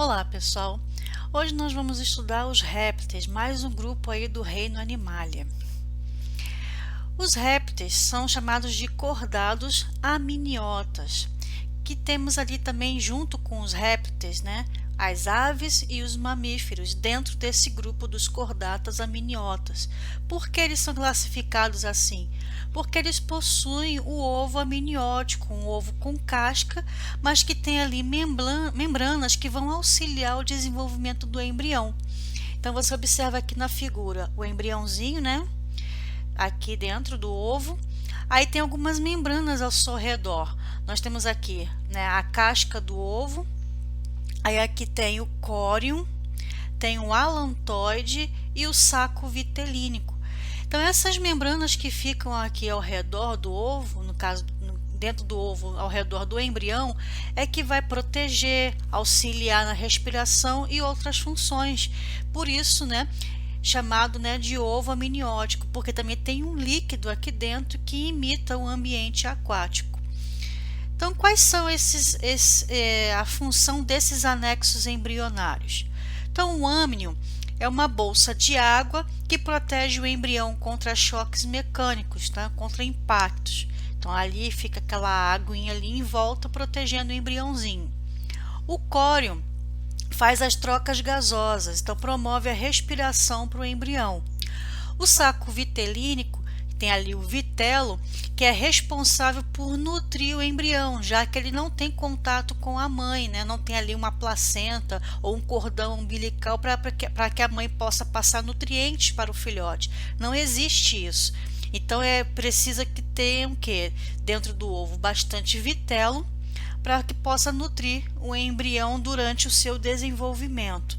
Olá, pessoal! Hoje nós vamos estudar os répteis, mais um grupo aí do reino Animalia. Os répteis são chamados de cordados aminiotas, que temos ali também junto com os répteis, né? As aves e os mamíferos dentro desse grupo dos cordatas aminiotas. Por que eles são classificados assim? Porque eles possuem o ovo amniótico, um ovo com casca, mas que tem ali membranas que vão auxiliar o desenvolvimento do embrião. Então você observa aqui na figura o embriãozinho, né? Aqui dentro do ovo. Aí tem algumas membranas ao seu redor. Nós temos aqui, né, a casca do ovo. Aí aqui tem o córium, tem o alantoide e o saco vitelínico. Então essas membranas que ficam aqui ao redor do ovo, no caso dentro do ovo, ao redor do embrião, é que vai proteger, auxiliar na respiração e outras funções. Por isso, né, chamado, né, de ovo amniótico, porque também tem um líquido aqui dentro que imita o ambiente aquático. Então, quais são a função desses anexos embrionários? Então, o âmnio é uma bolsa de água que protege o embrião contra choques mecânicos, tá? Contra impactos. Então, ali fica aquela aguinha ali em volta, protegendo o embriãozinho. O córium faz as trocas gasosas, então promove a respiração para o embrião. O saco vitelínico tem ali o vitelo, que é responsável por nutrir o embrião, já que ele não tem contato com a mãe, né? Não tem ali uma placenta ou um cordão umbilical para que a mãe possa passar nutrientes para o filhote. Não existe isso. Então precisa que tenha dentro do ovo bastante vitelo para que possa nutrir o embrião durante o seu desenvolvimento.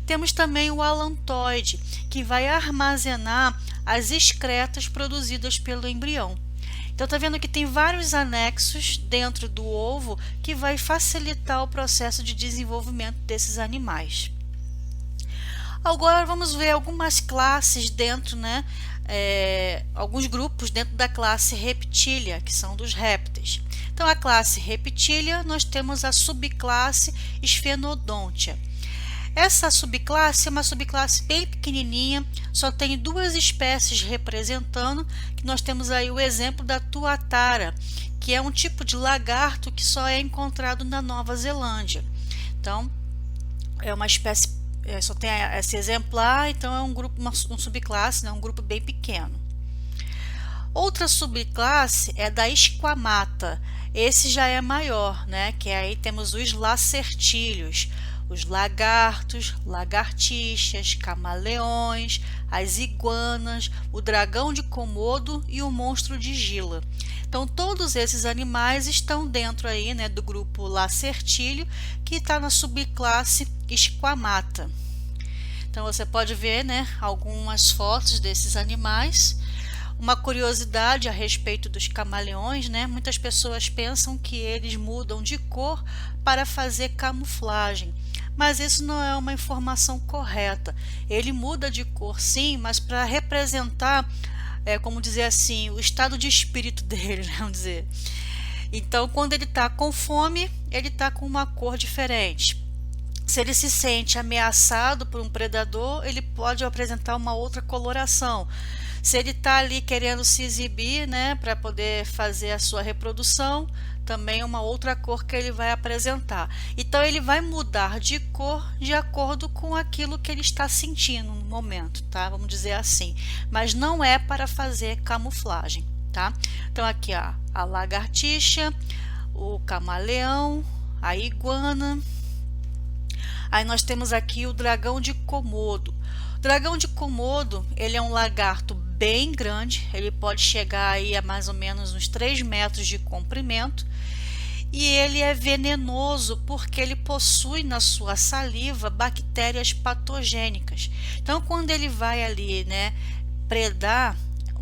Temos também o alantoide, que vai armazenar as excretas produzidas pelo embrião. Então, está vendo que tem vários anexos dentro do ovo que vai facilitar o processo de desenvolvimento desses animais. Agora vamos ver algumas classes dentro, né? Alguns grupos dentro da classe Reptilia, que são dos répteis. Então, a classe Reptilia, nós temos a subclasse Sphenodontia. Essa subclasse é uma subclasse bem pequenininha, só tem duas espécies representando, que nós temos aí o exemplo da tuatara, que é um tipo de lagarto que só é encontrado na Nova Zelândia. Então, é uma espécie, só tem esse exemplar, então é um grupo, uma subclasse, né, um grupo bem pequeno. Outra subclasse é da esquamata. Esse já é maior, né, que aí temos os lacertílios, os lagartos, lagartixas, camaleões, as iguanas, o dragão de Komodo e o monstro de Gila. Então, todos esses animais estão dentro aí, né, do grupo lacertílio, que está na subclasse esquamata. Então, você pode ver, né, algumas fotos desses animais. Uma curiosidade a respeito dos camaleões, né? Muitas pessoas pensam que eles mudam de cor para fazer camuflagem, mas isso não é uma informação correta. Ele muda de cor sim, mas para representar, como dizer assim, o estado de espírito dele, vamos dizer. Então, quando ele está com fome, ele está com uma cor diferente. Se ele se sente ameaçado por um predador, ele pode apresentar uma outra coloração. Se ele está ali querendo se exibir, né, para poder fazer a sua reprodução, também é uma outra cor que ele vai apresentar. Então, ele vai mudar de cor de acordo com aquilo que ele está sentindo no momento, tá? Vamos dizer assim. Mas não é para fazer camuflagem, tá? Então, aqui, ó, a lagartixa, o camaleão, a iguana. Aí nós temos aqui o dragão de Komodo. O dragão de Komodo, ele é um lagarto bem grande, ele pode chegar aí a mais ou menos uns 3 metros de comprimento, e ele é venenoso porque ele possui na sua saliva bactérias patogênicas. Então, quando ele vai ali, né, predar,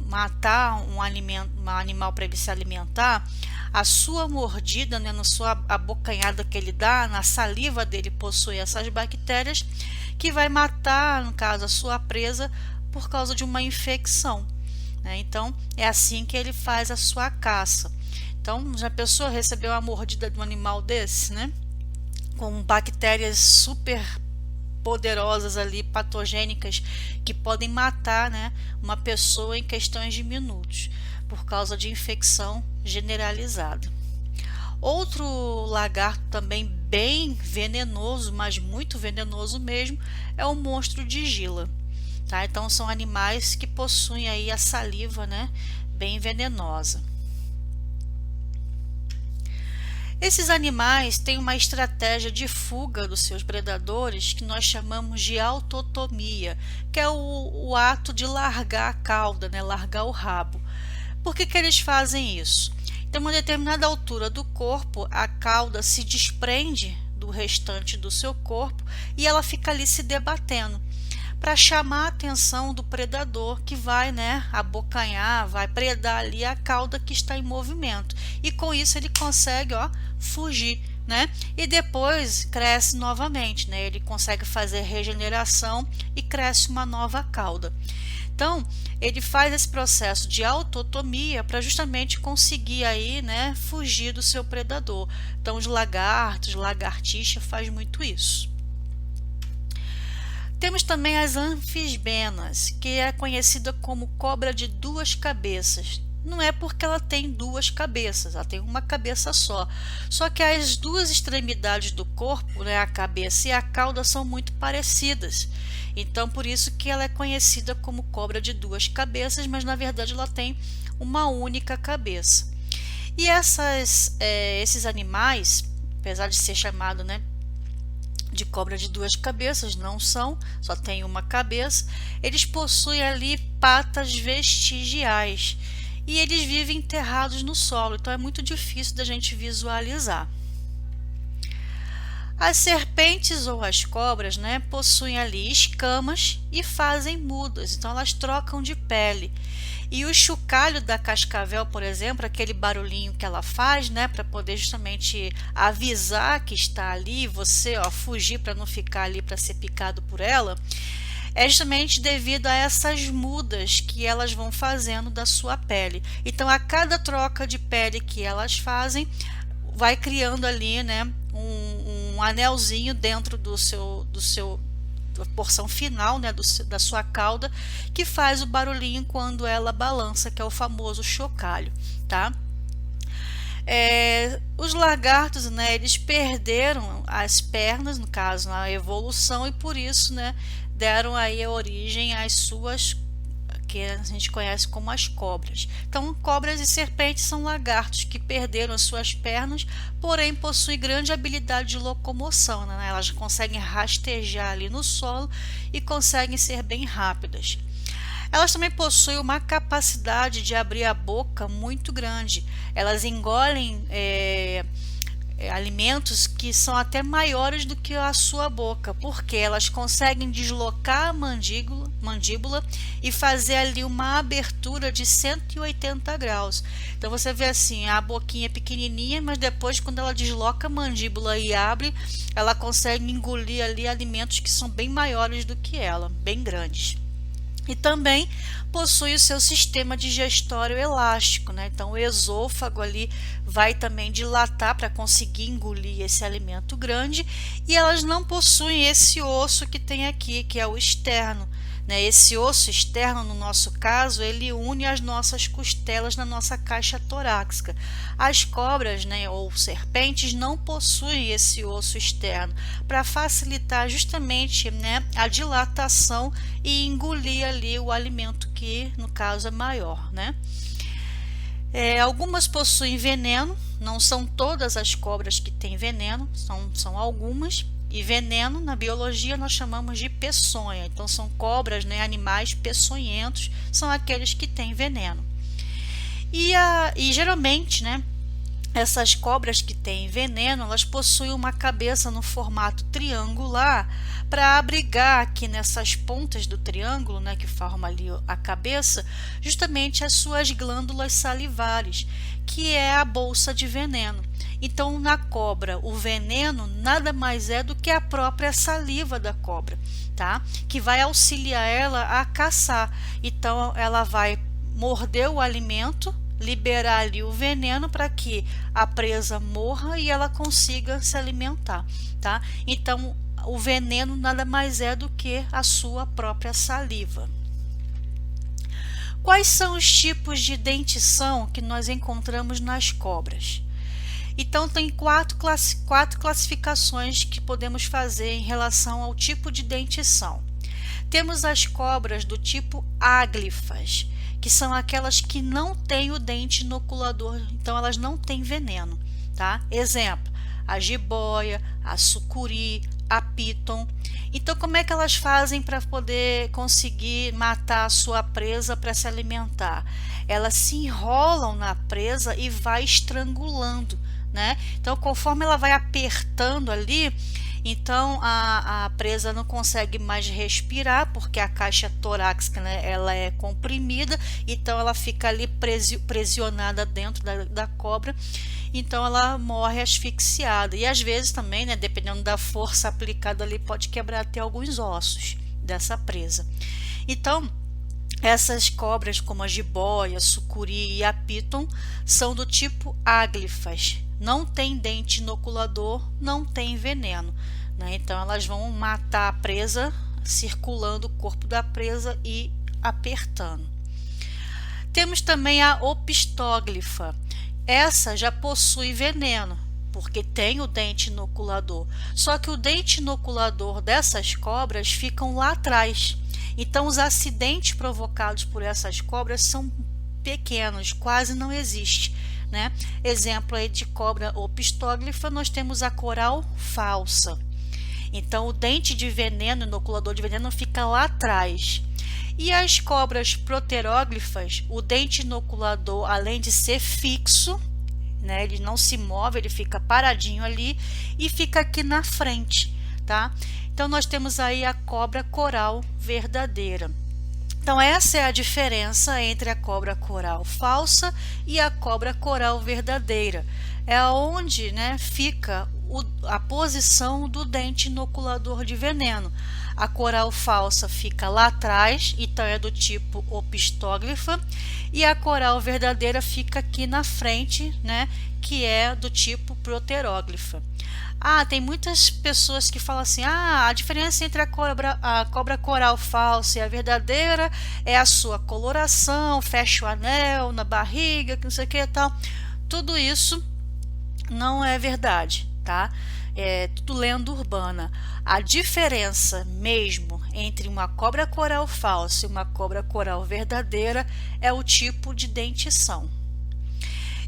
matar um animal para ele se alimentar, a sua mordida, né, na sua abocanhada que ele dá, na saliva dele possui essas bactérias que vai matar, no caso, a sua presa por causa de uma infecção, né? Então, é assim que ele faz a sua caça. Então, já pensou receber uma mordida de um animal desse, né? com bactérias super poderosas ali, patogênicas, que podem matar, né, uma pessoa em questões de minutos, por causa de infecção generalizada. Outro lagarto também bem venenoso, mas muito venenoso mesmo, é o monstro de Gila. Tá? Então são animais que possuem aí a saliva, né, bem venenosa. Esses animais têm uma estratégia de fuga dos seus predadores que nós chamamos de autotomia, que é o ato de largar a cauda, né, largar o rabo. Por que eles fazem isso? Então, a uma determinada altura do corpo, a cauda se desprende do restante do seu corpo e ela fica ali se debatendo para chamar a atenção do predador que vai, né, abocanhar, vai predar ali a cauda que está em movimento. E com isso ele consegue, ó, fugir, né? E depois cresce novamente, né? Ele consegue fazer regeneração e cresce uma nova cauda. Então, ele faz esse processo de autotomia para justamente conseguir aí, né, fugir do seu predador. Então, os lagartos, lagartixa faz muito isso. Temos também as anfisbenas, que é conhecida como cobra de duas cabeças. Não é porque ela tem duas cabeças, ela tem uma cabeça só. Só que as duas extremidades do corpo, né, a cabeça e a cauda, são muito parecidas. Então, por isso que ela é conhecida como cobra de duas cabeças, mas na verdade ela tem uma única cabeça. E esses animais, apesar de ser chamado, né, de cobra de duas cabeças, não são, só tem uma cabeça, eles possuem ali patas vestigiais e eles vivem enterrados no solo, então é muito difícil da gente visualizar. As serpentes ou as cobras, né, possuem ali escamas e fazem mudas, então elas trocam de pele. E o chocalho da cascavel, por exemplo, aquele barulhinho que ela faz, né, para poder justamente avisar que está ali, você, ó, fugir para não ficar ali para ser picado por ela, é justamente devido a essas mudas que elas vão fazendo da sua pele. Então, a cada troca de pele que elas fazem, vai criando ali, né, um anelzinho dentro do seu a porção final, né, da sua cauda, que faz o barulhinho quando ela balança, que é o famoso chocalho, tá? Os lagartos, né, eles perderam as pernas, no caso, na evolução, e por isso, né, deram aí a origem às suas, que a gente conhece como as cobras. Então, cobras e serpentes são lagartos que perderam as suas pernas, porém possuem grande habilidade de locomoção, né? Elas conseguem rastejar ali no solo e conseguem ser bem rápidas. Elas também possuem uma capacidade de abrir a boca muito grande. Elas engolem alimentos que são até maiores do que a sua boca, porque elas conseguem deslocar a mandíbula e fazer ali uma abertura de 180 graus. Então você vê assim, a boquinha é pequenininha, mas depois quando ela desloca a mandíbula e abre, ela consegue engolir ali alimentos que são bem maiores do que ela, bem grandes. E também possui o seu sistema digestório elástico, né? Então o esôfago ali vai também dilatar para conseguir engolir esse alimento grande, e elas não possuem esse osso que tem aqui, que é o externo, né? Esse osso externo, no nosso caso, ele une as nossas costelas na nossa caixa torácica. As cobras, né, ou serpentes não possuem esse osso externo para facilitar justamente, né, a dilatação e engolir ali o alimento que, no caso, é maior, né? Algumas possuem veneno, não são todas as cobras que têm veneno, são algumas. E veneno, na biologia, nós chamamos de peçonha. Então, são cobras, né, animais peçonhentos, são aqueles que têm veneno. E geralmente, né, essas cobras que têm veneno, elas possuem uma cabeça no formato triangular para abrigar aqui nessas pontas do triângulo, né, que forma ali a cabeça, justamente as suas glândulas salivares, que é a bolsa de veneno. Então, na cobra, o veneno nada mais é do que a própria saliva da cobra, tá? Que vai auxiliar ela a caçar. Então, ela vai morder o alimento, liberar ali o veneno para que a presa morra e ela consiga se alimentar, tá? Então, o veneno nada mais é do que a sua própria saliva. Quais são os tipos de dentição que nós encontramos nas cobras? Então, tem quatro classificações que podemos fazer em relação ao tipo de dentição. Temos as cobras do tipo áglifas, que são aquelas que não têm o dente inoculador, então elas não têm veneno, tá? Exemplo, a jiboia, a sucuri, a piton. Então, como é que elas fazem para poder conseguir matar a sua presa para se alimentar? Elas se enrolam na presa e vai estrangulando, né? Então, conforme ela vai apertando ali, então a presa não consegue mais respirar, porque a caixa torácica, né, ela é comprimida, então ela fica ali presionada dentro da cobra, então ela morre asfixiada. E às vezes também, né, dependendo da força aplicada ali, pode quebrar até alguns ossos dessa presa. Então, essas cobras, como a jiboia, a sucuri e a piton, são do tipo áglifas. Não tem dente inoculador, não tem veneno, né? Então elas vão matar a presa circulando o corpo da presa e apertando. Temos também a opistóglifa. Essa já possui veneno, porque tem o dente inoculador. Só que o dente inoculador dessas cobras ficam lá atrás. Então os acidentes provocados por essas cobras são pequenos, quase não existe, né? Exemplo aí de cobra opistóglifa, nós temos a coral falsa. Então o dente de veneno, inoculador de veneno, fica lá atrás. E as cobras proteróglifas, o dente inoculador, além de ser fixo, né, ele não se move, ele fica paradinho ali e fica aqui na frente, tá? Então nós temos aí a cobra coral verdadeira. Então essa é a diferença entre a cobra coral falsa e a cobra coral verdadeira. É onde, né, fica a posição do dente inoculador de veneno. A coral falsa fica lá atrás, então é do tipo opistóglifa, e a coral verdadeira fica aqui na frente, né, que é do tipo proteróglifa. Tem muitas pessoas que falam assim, a diferença entre a cobra coral falsa e a verdadeira é a sua coloração, fecha o anel na barriga, que não sei o que e tal. Tudo isso não é verdade, tá? É tudo lenda urbana. A diferença mesmo entre uma cobra coral falsa e uma cobra coral verdadeira é o tipo de dentição.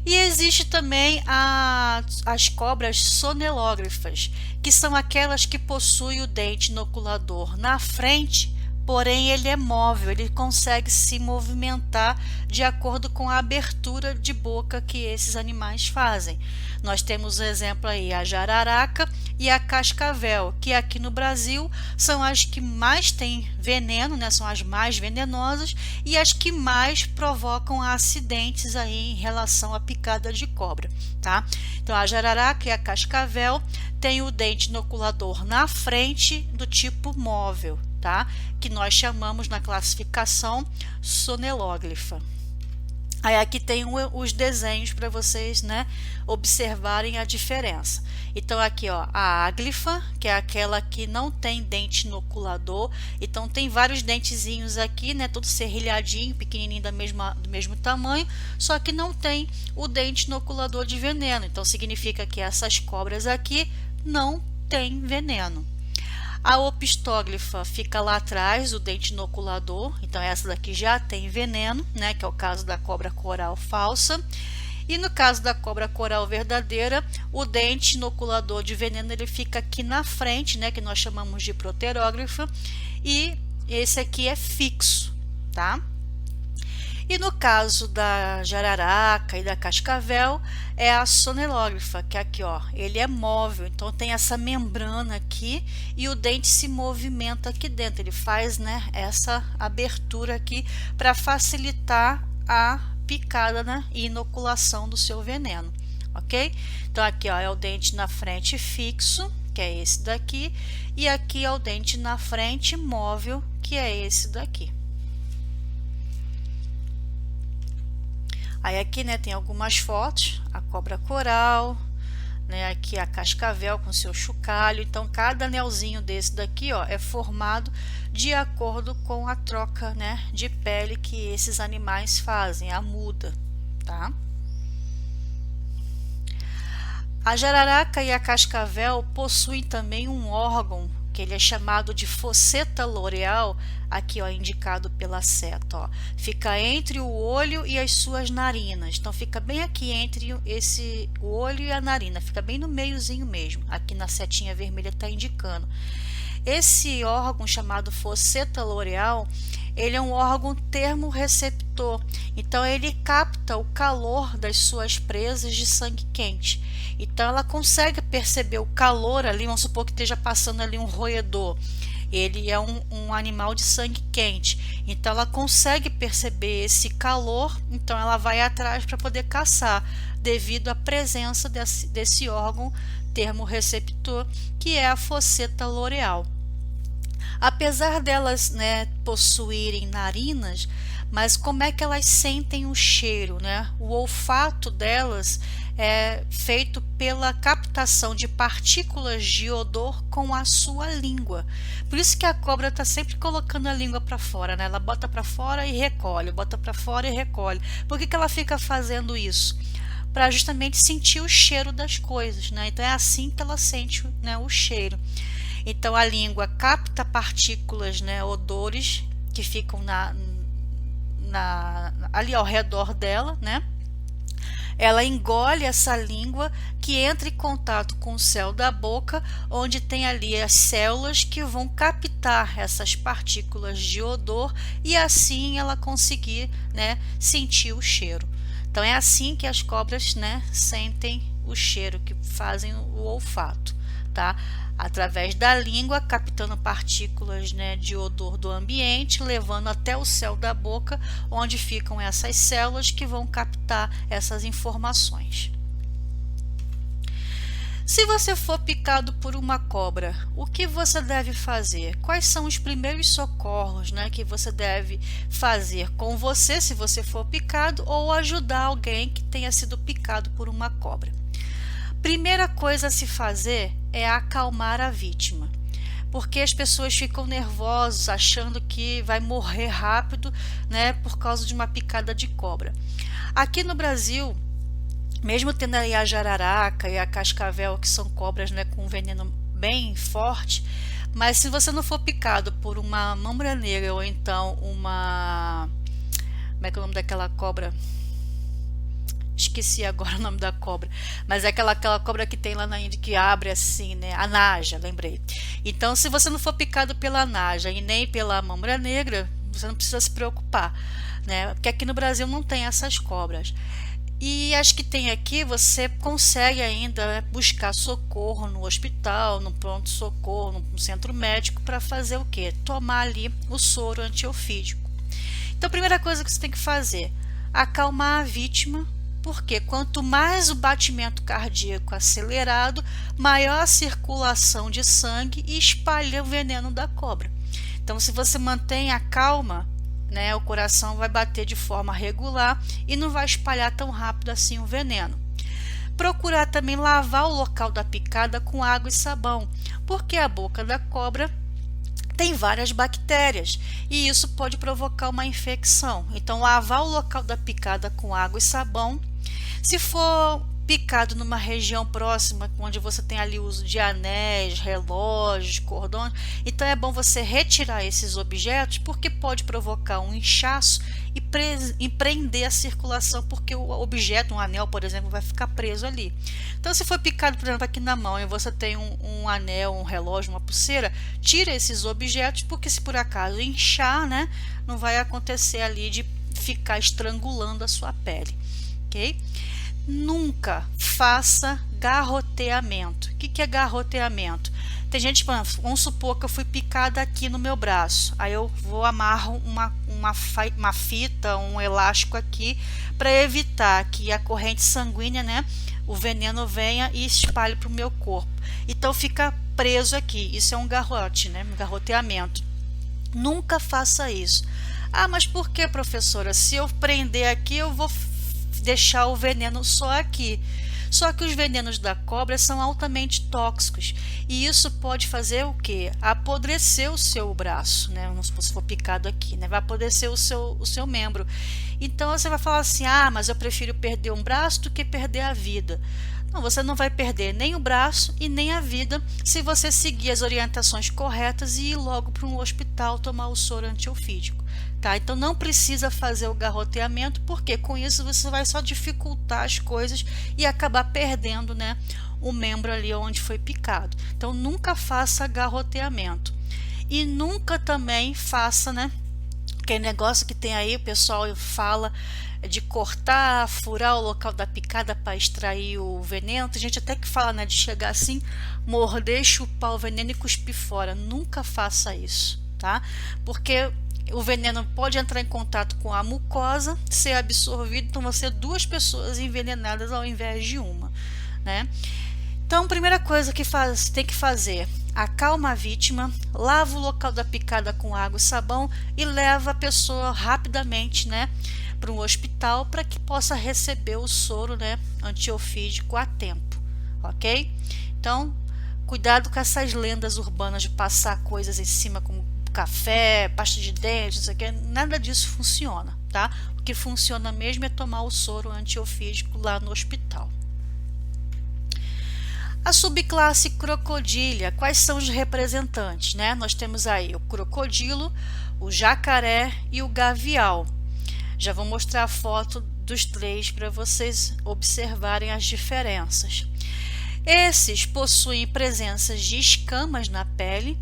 E existe também as cobras sonelógrafas, que são aquelas que possuem o dente inoculador na frente, porém ele é móvel, ele consegue se movimentar de acordo com a abertura de boca que esses animais fazem. Nós temos o exemplo aí, a jararaca e a cascavel, que aqui no Brasil são as que mais têm veneno, né? São as mais venenosas e as que mais provocam acidentes aí em relação à picada de cobra, tá? Então a jararaca e a cascavel têm o dente inoculador na frente do tipo móvel, tá? Que nós chamamos na classificação sonelóglifa. Aí aqui tem os desenhos para vocês, né, observarem a diferença. Então aqui, ó, a áglifa, que é aquela que não tem dente inoculador, então tem vários dentezinhos aqui, né, todo serrilhadinho, pequenininho do mesmo tamanho, só que não tem o dente inoculador de veneno. Então significa que essas cobras aqui não têm veneno. A opistóglifa fica lá atrás, o dente inoculador, então essa daqui já tem veneno, né, que é o caso da cobra coral falsa. E no caso da cobra coral verdadeira, o dente inoculador de veneno ele fica aqui na frente, né, que nós chamamos de proteróglifa, e esse aqui é fixo, tá? E no caso da jararaca e da cascavel, é a sonelógrafa, que é aqui, ó, ele é móvel, então tem essa membrana aqui e o dente se movimenta aqui dentro, ele faz, né, essa abertura aqui para facilitar a picada, né, e inoculação do seu veneno, ok? Então aqui, ó, é o dente na frente fixo, que é esse daqui, e aqui é o dente na frente móvel, que é esse daqui. Aí aqui, né, tem algumas fotos, a cobra coral, né, aqui a cascavel com seu chocalho. Então cada anelzinho desse daqui, ó, é formado de acordo com a troca, né, de pele que esses animais fazem, a muda, tá? A jararaca e a cascavel possuem também um órgão que ele é chamado de fosseta loreal, aqui ó, indicado pela seta, ó. Fica entre o olho e as suas narinas. Então fica bem aqui entre o olho e a narina, fica bem no meiozinho mesmo. Aqui na setinha vermelha está indicando. Esse órgão chamado fosseta loreal, ele é um órgão termorreceptor, então ele capta o calor das suas presas de sangue quente. Então ela consegue perceber o calor ali, vamos supor que esteja passando ali um roedor. Ele é um animal de sangue quente, então ela consegue perceber esse calor, então ela vai atrás para poder caçar, devido à presença desse órgão termorreceptor, que é a fosseta loreal. Apesar delas, né, possuírem narinas, mas como é que elas sentem o cheiro, né? O olfato delas é feito pela captação de partículas de odor com a sua língua. Por isso que a cobra está sempre colocando a língua para fora, né? Ela bota para fora e recolhe, bota para fora e recolhe. Por que ela fica fazendo isso? Para justamente sentir o cheiro das coisas, né? Então é assim que ela sente, né, o cheiro. Então a língua capta partículas, né, odores que ficam ali ao redor dela, né? Ela engole essa língua que entra em contato com o céu da boca, onde tem ali as células que vão captar essas partículas de odor e assim ela conseguir, né, sentir o cheiro. Então é assim que as cobras, né, sentem o cheiro, que fazem o olfato, tá? Através da língua, captando partículas, né, de odor do ambiente, levando até o céu da boca, onde ficam essas células que vão captar essas informações. Se você for picado por uma cobra, o que você deve fazer? Quais são os primeiros socorros, né, que você deve fazer com você, se você for picado, ou ajudar alguém que tenha sido picado por uma cobra? Primeira coisa a se fazer é acalmar a vítima, porque as pessoas ficam nervosas achando que vai morrer rápido, né, por causa de uma picada de cobra. Aqui no Brasil, mesmo tendo aí a jararaca e a cascavel, que são cobras, né, com um veneno bem forte, mas se você não for picado por uma mamba negra ou então uma... como é que é o nome daquela cobra? Esqueci agora o nome da cobra, mas é aquela cobra que tem lá na Índia que abre assim, né? A naja, lembrei. Então, se você não for picado pela naja e nem pela mamba negra, você não precisa se preocupar, né? Porque aqui no Brasil não tem essas cobras. E as que tem aqui, você consegue ainda buscar socorro no hospital, no pronto-socorro, no centro médico, para fazer o quê? Tomar ali o soro antiofídico. Então, a primeira coisa que você tem que fazer, acalmar a vítima, porque quanto mais o batimento cardíaco acelerado, maior a circulação de sangue e espalha o veneno da cobra. Então, se você mantém a calma, né, o coração vai bater de forma regular e não vai espalhar tão rápido assim o veneno. Procurar também lavar o local da picada com água e sabão, porque a boca da cobra tem várias bactérias e isso pode provocar uma infecção. Então, lavar o local da picada com água e sabão. Se for picado numa região próxima, onde você tem ali uso de anéis, relógios, cordões, então é bom você retirar esses objetos, porque pode provocar um inchaço e prender a circulação, porque o objeto, um anel, por exemplo, vai ficar preso ali. Então, se for picado, por exemplo, aqui na mão e você tem um anel, um relógio, uma pulseira, tira esses objetos, porque se por acaso inchar, né, não vai acontecer ali de ficar estrangulando a sua pele, ok? Nunca faça garroteamento. O que é garroteamento? Tem gente, vamos supor que eu fui picada aqui no meu braço, aí eu vou amarro uma fita, um elástico aqui, para evitar que a corrente sanguínea, né, o veneno venha e espalhe para o meu corpo. Então fica preso aqui. Isso é um garrote, né, um garroteamento. Nunca faça isso. Ah, mas por que, professora? Se eu prender aqui, eu vou deixar o veneno só aqui. Só que os venenos da cobra são altamente tóxicos e isso pode fazer o quê? Apodrecer o seu braço, né? Se for picado aqui, né? Vai apodrecer o seu membro. Então você vai falar assim: ah, mas eu prefiro perder um braço do que perder a vida. Não, você não vai perder nem o braço e nem a vida se você seguir as orientações corretas e ir logo para um hospital tomar o soro antiofídico. Tá? Então não precisa fazer o garroteamento, porque com isso você vai só dificultar as coisas e acabar perdendo, né, o membro ali onde foi picado. Então nunca faça garroteamento. E nunca também faça, né, aquele negócio que tem aí, o pessoal fala de cortar, furar o local da picada para extrair o veneno. Tem gente até que fala, né, de chegar assim, morder, chupar o veneno e cuspir fora. Nunca faça isso, tá? Porque o veneno pode entrar em contato com a mucosa, ser absorvido, então vão ser duas pessoas envenenadas ao invés de uma, né? Então, primeira coisa que tem que fazer: acalma a vítima, lava o local da picada com água e sabão e leva a pessoa rapidamente, né, para um hospital para que possa receber o soro, né, antiofídico a tempo, ok? Então, cuidado com essas lendas urbanas de passar coisas em cima como café, pasta de dente, não sei o que, nada disso funciona, tá? O que funciona mesmo é tomar o soro antiofídico lá no hospital. A subclasse crocodília, quais são os representantes, né? Nós temos aí o crocodilo, o jacaré e o gavial. Já vou mostrar a foto dos três para vocês observarem as diferenças. Esses possuem presenças de escamas na pele,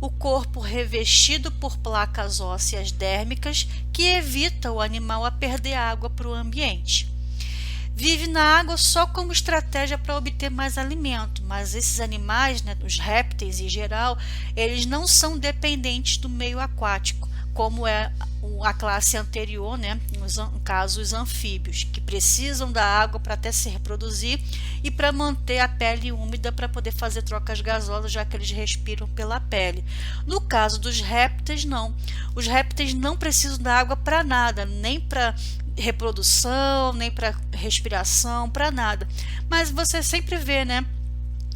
o corpo revestido por placas ósseas dérmicas que evita o animal a perder água para o ambiente. Vive na água só como estratégia para obter mais alimento, mas esses animais, né, os répteis em geral, eles não são dependentes do meio aquático, como é a classe anterior, né, no caso os anfíbios, que precisam da água para até se reproduzir e para manter a pele úmida para poder fazer trocas gasosas, já que eles respiram pela pele. No caso dos répteis, não. Os répteis não precisam da água para nada, nem para reprodução, nem para respiração, para nada. Mas você sempre vê, né,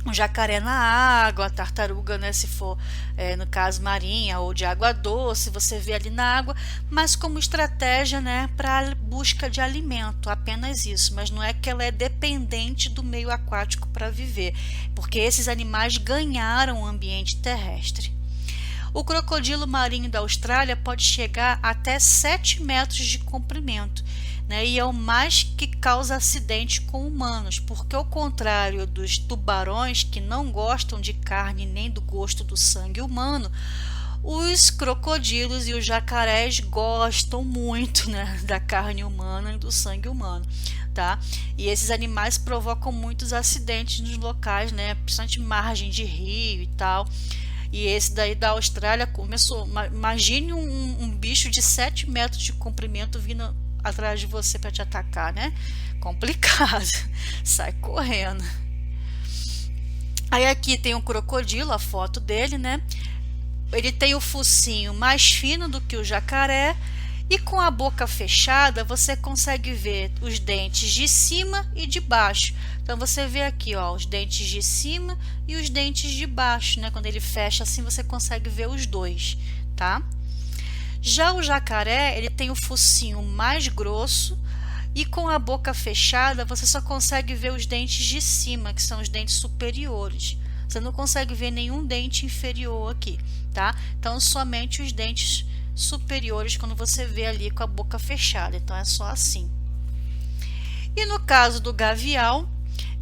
um jacaré na água, a tartaruga, né, se for no caso marinha ou de água doce, você vê ali na água, mas como estratégia, né, para busca de alimento, apenas isso. Mas não é que ela é dependente do meio aquático para viver, porque esses animais ganharam o ambiente terrestre. O crocodilo marinho da Austrália pode chegar até 7 metros de comprimento, né, e é o mais que causa acidentes com humanos, porque ao contrário dos tubarões, que não gostam de carne nem do gosto do sangue humano, os crocodilos e os jacarés gostam muito, né, da carne humana e do sangue humano, tá? E esses animais provocam muitos acidentes nos locais, né, principalmente margem de rio e tal. E esse daí da Austrália começou. Imagine um bicho de 7 metros de comprimento vindo atrás de você para te atacar, né? Complicado. Sai correndo. Aí aqui tem um crocodilo, a foto dele, né? Ele tem o focinho mais fino do que o jacaré. E com a boca fechada, você consegue ver os dentes de cima e de baixo. Então, você vê aqui, ó, os dentes de cima e os dentes de baixo, né? Quando ele fecha assim, você consegue ver os dois, tá? Já o jacaré, ele tem o focinho mais grosso e com a boca fechada, você só consegue ver os dentes de cima, que são os dentes superiores. Você não consegue ver nenhum dente inferior aqui, tá? Então, somente os dentes superiores quando você vê ali com a boca fechada. Então é só assim. E no caso do gavial,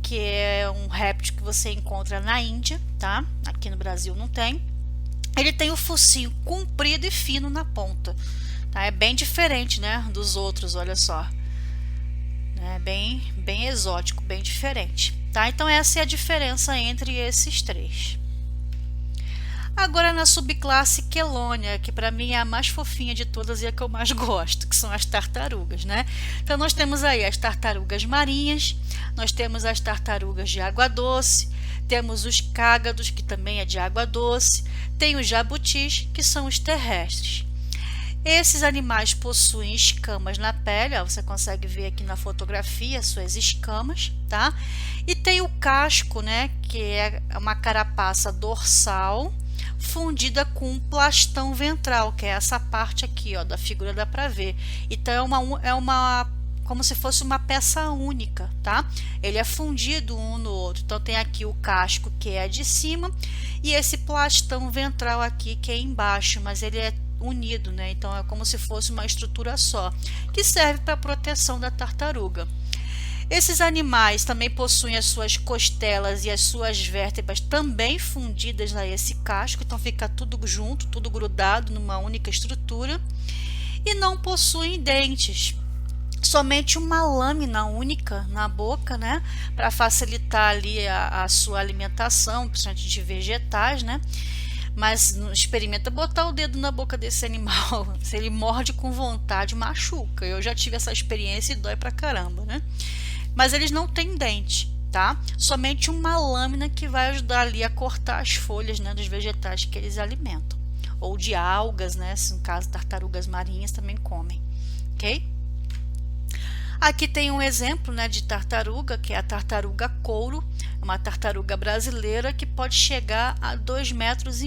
que é um réptil que você encontra na Índia, tá? Aqui no Brasil não tem. Ele tem o focinho comprido e fino na ponta, tá? É bem diferente, né, dos outros, olha só. É bem exótico, bem diferente, tá? Então essa é a diferença entre esses três. Agora na subclasse Quelônia, que para mim é a mais fofinha de todas e a que eu mais gosto, que são as tartarugas, né? Então nós temos aí as tartarugas marinhas, nós temos as tartarugas de água doce, temos os cágados, que também é de água doce, tem os jabutis, que são os terrestres. Esses animais possuem escamas na pele, ó, você consegue ver aqui na fotografia suas escamas, tá? E tem o casco, né, que é uma carapaça dorsal fundida com um plastão ventral, que é essa parte aqui, ó, da figura dá para ver. Então é uma como se fosse uma peça única, tá? Ele é fundido um no outro. Então tem aqui o casco que é de cima e esse plastão ventral aqui que é embaixo, mas ele é unido, né? Então é como se fosse uma estrutura só, que serve para proteção da tartaruga. Esses animais também possuem as suas costelas e as suas vértebras também fundidas a esse casco, então fica tudo junto, tudo grudado numa única estrutura, e não possuem dentes. Somente uma lâmina única na boca, né, para facilitar ali a sua alimentação, principalmente de vegetais, né? Mas não experimenta botar o dedo na boca desse animal. Se ele morde com vontade, machuca. Eu já tive essa experiência e dói pra caramba, né? Mas eles não têm dente, tá? Somente uma lâmina que vai ajudar ali a cortar as folhas, né, dos vegetais que eles alimentam. Ou de algas, né? Se no caso tartarugas marinhas também comem, ok? Aqui tem um exemplo, né, de tartaruga, que é a tartaruga couro, uma tartaruga brasileira que pode chegar a 2,5 metros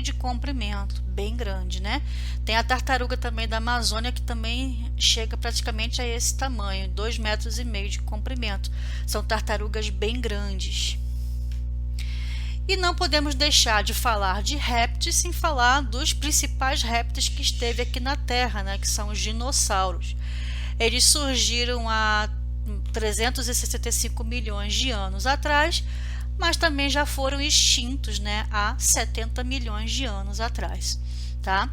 de comprimento, bem grande, né? Tem a tartaruga também da Amazônia que também chega praticamente a esse tamanho, 2,5 metros de comprimento. São tartarugas bem grandes. E não podemos deixar de falar de répteis sem falar dos principais répteis que esteve aqui na Terra, né, que são os dinossauros. Eles surgiram há 365 milhões de anos atrás, mas também já foram extintos, né, há 70 milhões de anos atrás, tá?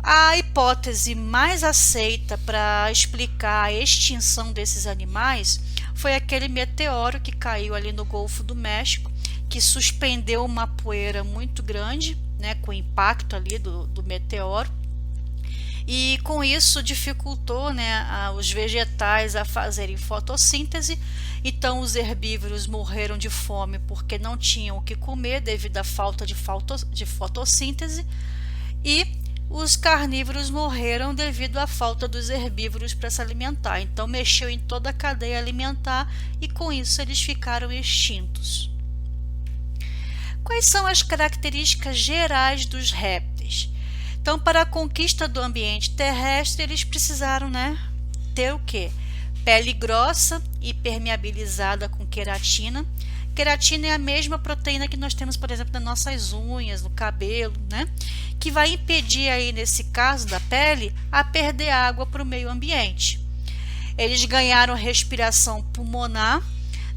A hipótese mais aceita para explicar a extinção desses animais foi aquele meteoro que caiu ali no Golfo do México, que suspendeu uma poeira muito grande, né, com o impacto ali do meteoro. E com isso dificultou, né, os vegetais a fazerem fotossíntese, então os herbívoros morreram de fome porque não tinham o que comer devido à falta de fotossíntese, e os carnívoros morreram devido à falta dos herbívoros para se alimentar. Então mexeu em toda a cadeia alimentar e com isso eles ficaram extintos. Quais são as características gerais dos répteis? Então, para a conquista do ambiente terrestre, eles precisaram, né, ter o quê? Pele grossa e permeabilizada com queratina. Queratina é a mesma proteína que nós temos, por exemplo, nas nossas unhas, no cabelo, né? Que vai impedir aí, nesse caso da pele, a perder água para o meio ambiente. Eles ganharam respiração pulmonar,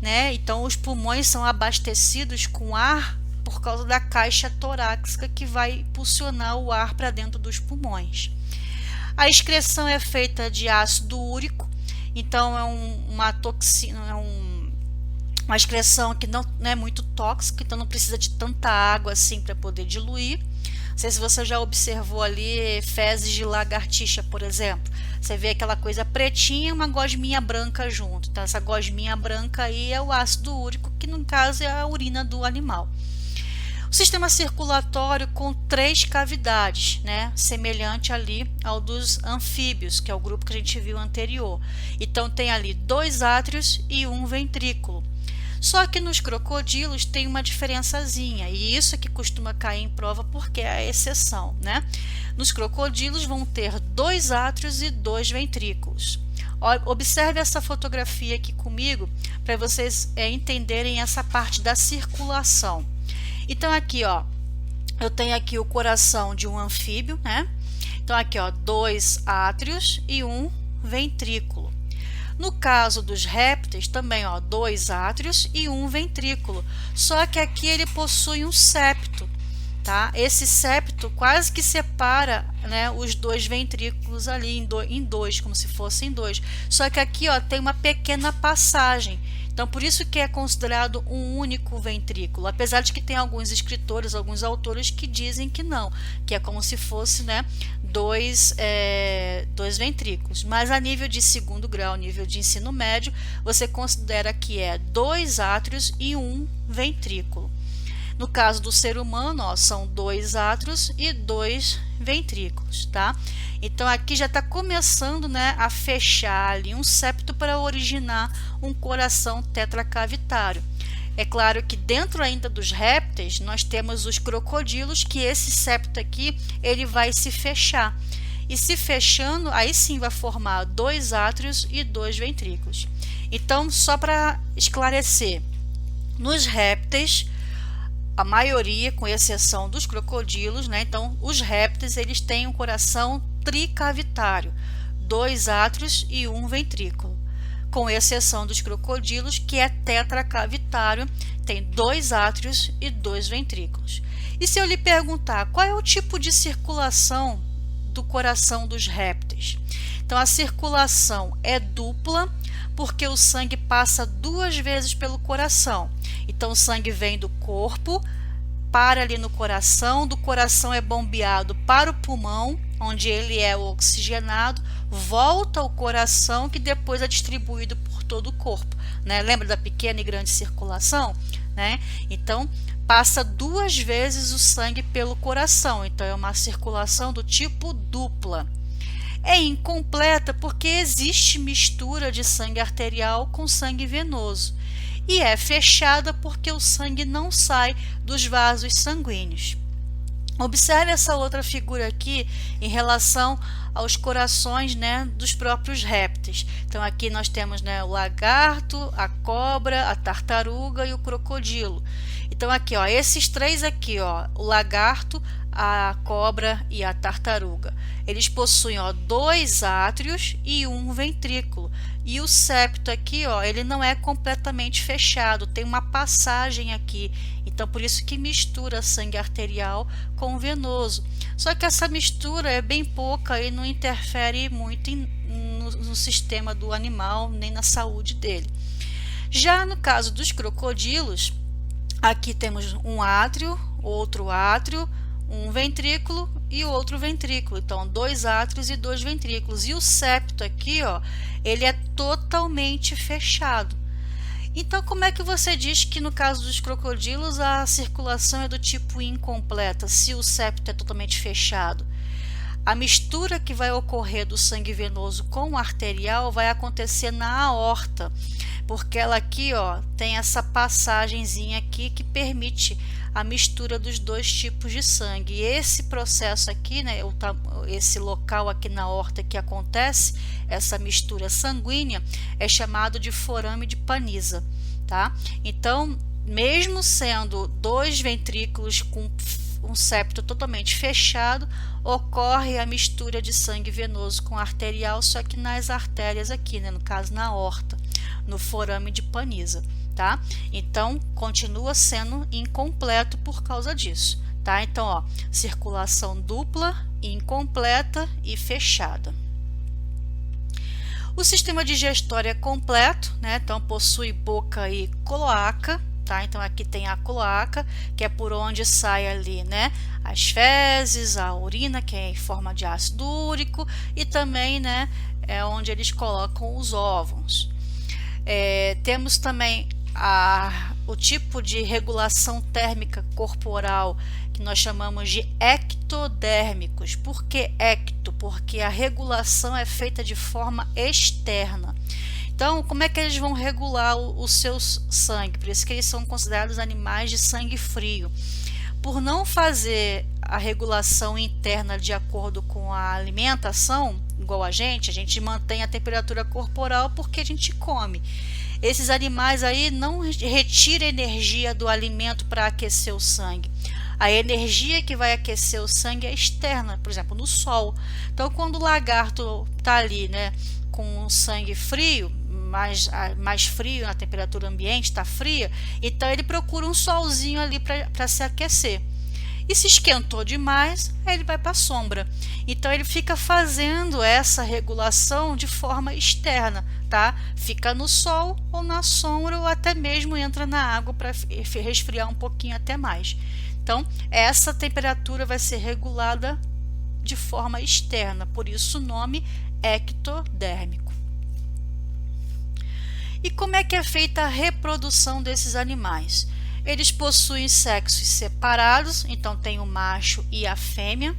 né? Então, os pulmões são abastecidos com ar por causa da caixa torácica que vai impulsionar o ar para dentro dos pulmões. A excreção é feita de ácido úrico, então é uma toxina, uma excreção que não é muito tóxica, então não precisa de tanta água assim para poder diluir. Não sei se você já observou ali fezes de lagartixa, por exemplo. Você vê aquela coisa pretinha e uma gosminha branca junto. Então essa gosminha branca aí é o ácido úrico, que no caso é a urina do animal. O sistema circulatório com 3 cavidades, né, semelhante ali ao dos anfíbios, que é o grupo que a gente viu anterior. Então tem ali 2 átrios e 1 ventrículo. Só que nos crocodilos tem uma diferençazinha, e isso é que costuma cair em prova porque é a exceção, né? Nos crocodilos vão ter 2 átrios e 2 ventrículos. Observe essa fotografia aqui comigo para vocês entenderem essa parte da circulação. Então aqui, ó, eu tenho aqui o coração de um anfíbio, né? Então aqui, ó, 2 átrios e 1 ventrículo. No caso dos répteis, também, ó, 2 átrios e 1 ventrículo. Só que aqui ele possui um septo, tá? Esse septo quase que separa, né, os 2 ventrículos ali em dois, como se fossem 2. Só que aqui, ó, tem uma pequena passagem. Então, por isso que é considerado um único ventrículo, apesar de que tem alguns escritores, alguns autores que dizem que não, que é como se fosse, né, dois ventrículos. Mas a nível de segundo grau, nível de ensino médio, você considera que é 2 átrios e 1 ventrículo. No caso do ser humano, ó, são 2 átrios e 2 ventrículos, tá? Então aqui já está começando, né, a fechar ali um septo para originar um coração tetracavitário. É claro que dentro ainda dos répteis nós temos os crocodilos, que esse septo aqui ele vai se fechar. E se fechando, aí sim vai formar 2 átrios e 2 ventrículos. Então, só para esclarecer, nos répteis, a maioria, com exceção dos crocodilos, né? Então, os répteis eles têm um coração tricavitário, 2 átrios e 1 ventrículo. Com exceção dos crocodilos, que é tetracavitário, tem 2 átrios e 2 ventrículos. E se eu lhe perguntar qual é o tipo de circulação do coração dos répteis? Então, a circulação é dupla, porque o sangue passa 2 vezes pelo coração. Então, o sangue vem do corpo, para ali no coração, do coração é bombeado para o pulmão, onde ele é oxigenado, volta ao coração, que depois é distribuído por todo o corpo, né? Lembra da pequena e grande circulação, né? Então, passa 2 vezes o sangue pelo coração, então é uma circulação do tipo dupla. É incompleta porque existe mistura de sangue arterial com sangue venoso. E é fechada porque o sangue não sai dos vasos sanguíneos. Observe essa outra figura aqui em relação aos corações, né, dos próprios répteis. Então aqui nós temos, né, o lagarto, a cobra, a tartaruga e o crocodilo. Então aqui, ó, esses 3 aqui, ó, o lagarto, a cobra e a tartaruga, eles possuem, ó, 2 átrios e 1 ventrículo. E o septo aqui, ó, ele não é completamente fechado, tem uma passagem aqui. Então, por isso que mistura sangue arterial com venoso. Só que essa mistura é bem pouca e não interfere muito no sistema do animal, nem na saúde dele. Já no caso dos crocodilos, aqui temos um átrio, outro átrio, um ventrículo e outro ventrículo. Então, 2 átrios e 2 ventrículos. E o septo aqui, ó, ele é totalmente fechado. Então, como é que você diz que no caso dos crocodilos a circulação é do tipo incompleta, se o septo é totalmente fechado? A mistura que vai ocorrer do sangue venoso com o arterial vai acontecer na aorta, porque ela aqui, ó, tem essa passagenzinha aqui que permite a mistura dos 2 tipos de sangue. E esse processo aqui, né, esse local aqui na aorta que acontece essa mistura sanguínea, é chamado de forame de Paniza, tá? Então, mesmo sendo 2 ventrículos com um septo totalmente fechado, ocorre a mistura de sangue venoso com arterial, só que nas artérias aqui, né, no caso na aorta, no forame de Paniza, tá? Então, continua sendo incompleto por causa disso, tá? Então, ó, circulação dupla, incompleta e fechada. O sistema digestório é completo, né? Então, possui boca e cloaca, tá? Então, aqui tem a cloaca, que é por onde sai ali, né, as fezes, a urina, que é em forma de ácido úrico, e também, né, é onde eles colocam os óvulos. Temos também o tipo de regulação térmica corporal, que nós chamamos de ectodérmicos. Por que ecto? Porque a regulação é feita de forma externa. Então, como é que eles vão regular o seu sangue? Por isso que eles são considerados animais de sangue frio. Por não fazer a regulação interna de acordo com a alimentação, igual a gente mantém a temperatura corporal porque a gente come. Esses animais aí não retiram energia do alimento para aquecer o sangue. A energia que vai aquecer o sangue é externa, por exemplo, no sol. Então, quando o lagarto está ali, né, com o sangue frio, mais frio, a temperatura ambiente está fria, então ele procura um solzinho ali para se aquecer. E se esquentou demais, aí ele vai para a sombra. Então ele fica fazendo essa regulação de forma externa, tá? Fica no sol ou na sombra, ou até mesmo entra na água para resfriar um pouquinho até mais. Então, essa temperatura vai ser regulada de forma externa, por isso o nome ectodérmico. E como é que é feita a reprodução desses animais? Eles possuem sexos separados, então tem o macho e a fêmea.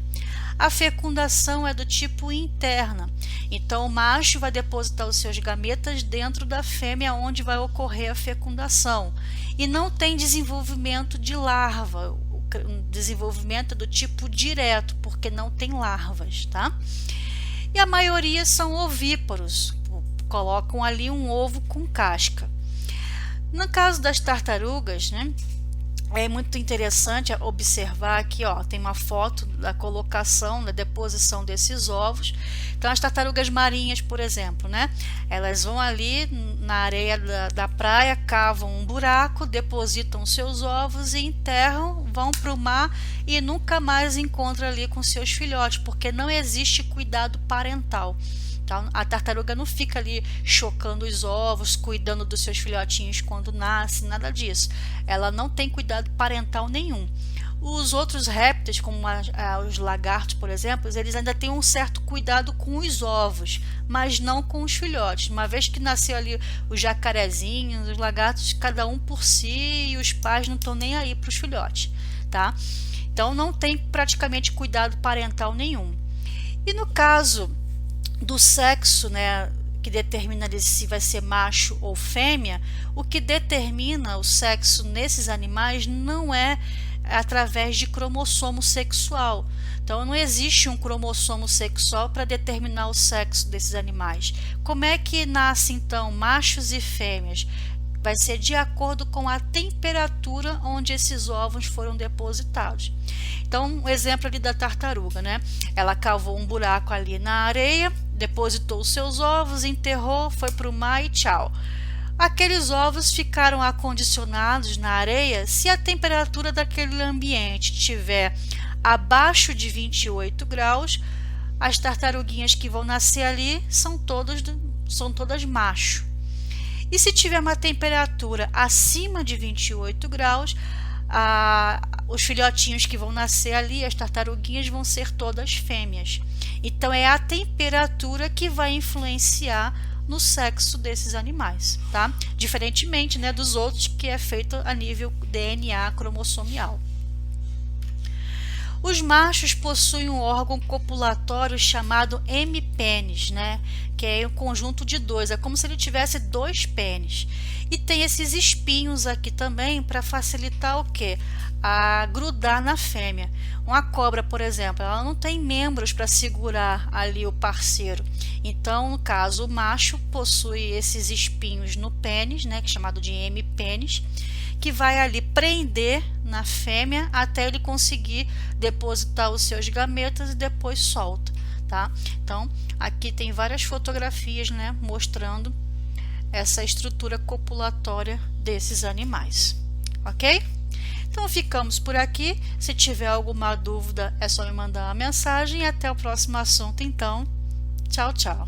A fecundação é do tipo interna, então o macho vai depositar os seus gametas dentro da fêmea, onde vai ocorrer a fecundação. E não tem desenvolvimento de larva, o desenvolvimento é do tipo direto, porque não tem larvas, tá? E a maioria são ovíparos, colocam ali um ovo com casca. No caso das tartarugas, né? É muito interessante observar aqui, ó, tem uma foto da colocação, da deposição desses ovos. Então, as tartarugas marinhas, por exemplo, né? Elas vão ali na areia da praia, cavam um buraco, depositam seus ovos e enterram, vão para o mar e nunca mais encontram ali com seus filhotes, porque não existe cuidado parental. Então, a tartaruga não fica ali chocando os ovos, cuidando dos seus filhotinhos quando nasce, nada disso. Ela não tem cuidado parental nenhum. Os outros répteis, como os lagartos, por exemplo, eles ainda têm um certo cuidado com os ovos, mas não com os filhotes. Uma vez que nasceu ali os jacarezinhos, os lagartos, cada um por si, e os pais não estão nem aí para os filhotes, tá? Então, não tem praticamente cuidado parental nenhum. E no caso do sexo, né, que determina se vai ser macho ou fêmea, o que determina o sexo nesses animais não é através de cromossomo sexual. Então, não existe um cromossomo sexual para determinar o sexo desses animais. Como é que nascem, então, machos e fêmeas? Vai ser de acordo com a temperatura onde esses ovos foram depositados. Então, um exemplo ali da tartaruga, né? Ela cavou um buraco ali na areia, depositou os seus ovos, enterrou, foi para o mar e tchau. Aqueles ovos ficaram acondicionados na areia se a temperatura daquele ambiente estiver abaixo de 28 graus, as tartaruguinhas que vão nascer ali são todas macho. E se tiver uma temperatura acima de 28 graus, os filhotinhos que vão nascer ali, as tartaruguinhas, vão ser todas fêmeas. Então, é a temperatura que vai influenciar no sexo desses animais, tá? Diferentemente, né, dos outros, que é feito a nível DNA cromossomial. Os machos possuem um órgão copulatório chamado hemipênis, né? Que é um conjunto de dois, é como se ele tivesse dois pênis. E tem esses espinhos aqui também para facilitar o quê? A grudar na fêmea. Uma cobra, por exemplo, ela não tem membros para segurar ali o parceiro. Então, no caso, o macho possui esses espinhos no pênis, né? Que é chamado de hemipênis, que vai ali prender na fêmea até ele conseguir depositar os seus gametas e depois solta, tá? Então, aqui tem várias fotografias, né, mostrando essa estrutura copulatória desses animais, ok? Então, ficamos por aqui. Se tiver alguma dúvida, é só me mandar uma mensagem e até o próximo assunto, então. Tchau, tchau.